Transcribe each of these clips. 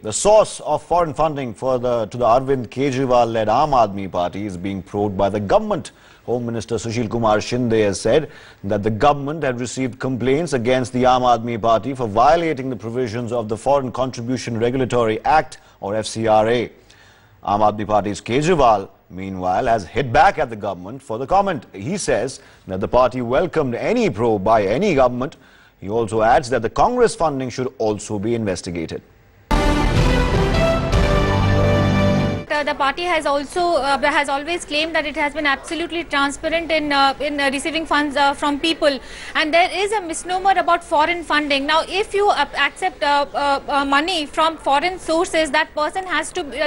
The source of foreign funding to the Arvind Kejriwal-led Aam Aadmi Party is being probed by the government. Home Minister Sushil Kumar Shinde has said that the government had received complaints against the Aam Aadmi Party for violating the provisions of the Foreign Contribution Regulatory Act, or FCRA. Aam Aadmi Party's Kejriwal, meanwhile, has hit back at the government for the comment. He says that the party welcomed any probe by any government. He also adds that the Congress funding should also be investigated. The party has also has always claimed that it has been absolutely transparent in receiving funds from people, and there is a misnomer about foreign funding. Now, if you accept money from foreign sources, that person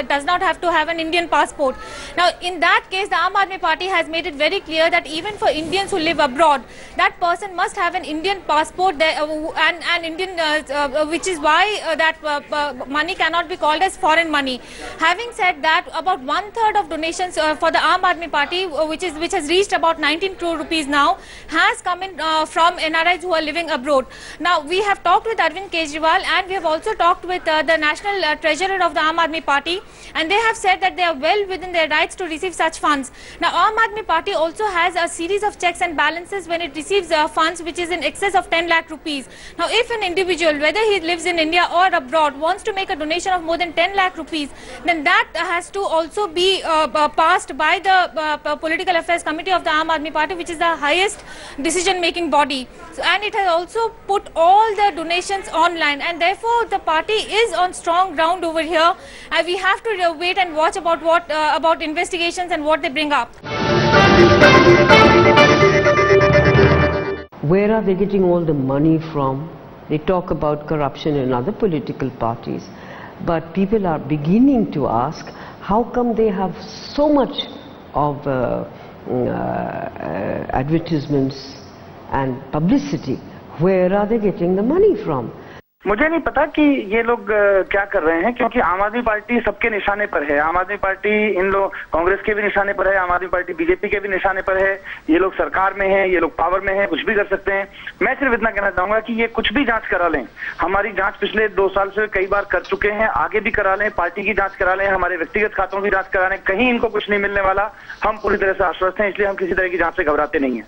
does not have to have an Indian passport. Now, in that case, the Aam Aadmi Party has made it very clear that even for Indians who live abroad, that person must have an Indian passport there, and Indian, which is why that money cannot be called as foreign money. Having said that, about 1/3 of donations for the Aam Aadmi Party, which has reached about 19 crore rupees now, has come in from NRIs who are living abroad. Now, we have talked with Arvind Kejriwal, and we have also talked with the national treasurer of the Aam Aadmi Party, and they have said that they are well within their rights to receive such funds. Now, Aam Aadmi Party also has a series of checks and balances when it receives funds which is in excess of 10 lakh rupees. Now, if an individual, whether he lives in India or abroad, wants to make a donation of more than 10 lakh rupees, then that has to also be passed by the Political Affairs Committee of the Aam Aadmi Party, which is the highest decision-making body. So, and it has also put all the donations online, and therefore the party is on strong ground over here. And we have to wait and watch about about investigations and what they bring up. Where are they getting all the money from? They talk about corruption in other political parties, but people are beginning to ask, how come they have so much of advertisements and publicity? Where are they getting the money from? मुझे नहीं पता कि ये लोग क्या कर रहे हैं, क्योंकि आम आदमी पार्टी सबके निशाने पर है। आम आदमी पार्टी इन लोग कांग्रेस के भी निशाने पर है, आम आदमी पार्टी बीजेपी के भी निशाने पर है। ये लोग सरकार में है, ये लोग पावर में है, कुछ भी कर सकते हैं। मैं सिर्फ इतना कहना चाहूंगा कि ये कुछ भी जांच करा लें। हमारी जांच पिछले 2 साल से कई बार कर चुके हैं, आगे भी करा लें, पार्टी की जांच करा लें, हमारे व्यक्तिगत खातों की जांच करा लें। कहीं इनको कुछ नहीं मिलने वाला। हम पूरी तरह से आश्वस्त हैं, इसलिए हम किसी तरह की जांच से घबराते नहीं हैं।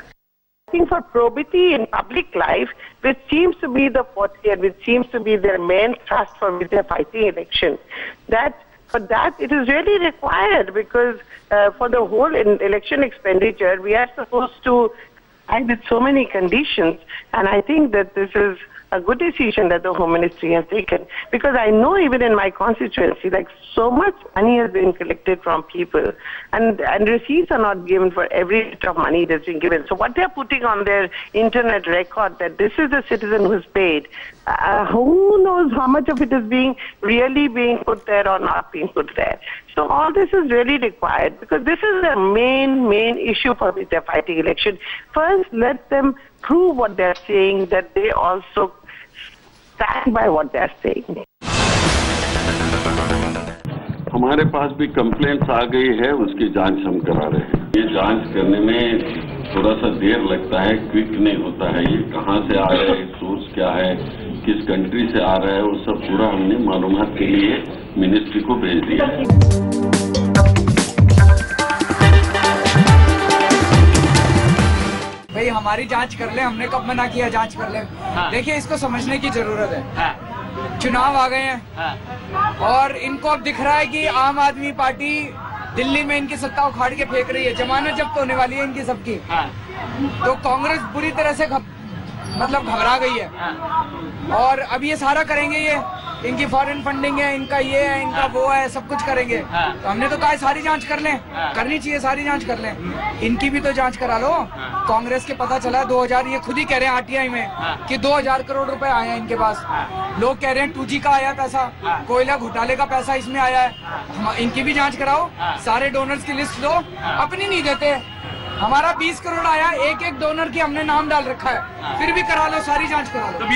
I think for probity in public life, which seems to be the forte and which seems to be their main thrust for which they're fighting election, for that it is really required, because for the whole election expenditure, we are supposed to act with so many conditions, and I think that this is a good decision that the Home Ministry has taken, because I know even in my constituency, like, so much money has been collected from people, and receipts are not given for every bit of money that's been given. So what they're putting on their internet record, that this is the citizen who's paid, who knows how much of it is really being put there or not being put there. So all this is really required, because this is the main issue for which they're fighting election. First, let them prove what they're saying, that they also stand by what they're saying. हमारे पास भी complaints आ गई है, उसकी जांच हम करा रहे हैं। ये जांच करने में थोड़ा सा देर लगता है, क्विक नहीं होता है। ये कहाँ से आ रहा है, सोर्स क्या है, किस कंट्री से आ रहा है, वो सब पूरा हमने मालूमात के लिए मिनिस्ट्री को भेज दिया है। भाई हमारी जांच कर ले, हमने कब मना किया जांच कर ले। देखिए, इसको समझने की जरूरत है। चुनाव आ गए हैं और इनको अब दिख रहा है कि आम आदमी पार्टी दिल्ली में इनकी सत्ता उखाड़ के फेंक रही है, जमानत जब्त होने वाली है इनकी सबकी। तो कांग्रेस बुरी तरह से घबरा गई है, और अब ये सारा करेंगे। ये इनकी फॉरेन फंडिंग है, इनका ये है, इनका वो है, सब कुछ करेंगे। तो हमने तो कहा सारी जांच कर लें, करनी चाहिए, सारी जांच कर लें। इनकी भी तो जांच करा लो। कांग्रेस के पता चला 2000, ये खुद ही कह रहे हैं आरटीआई में कि 2000 करोड़ रुपए आए हैं इनके पास। लोग कह रहे हैं 2G का आया पैसा, कोयला घोटाले का पैसा इसमें आया है। इनकी भी जांच कराओ, सारे डोनर्स की लिस्ट लो। अपनी नहीं देते। हमारा 20 करोड़ आया, एक डोनर की हमने नाम डाल रखा है, फिर भी करा लो, सारी जांच करा लो।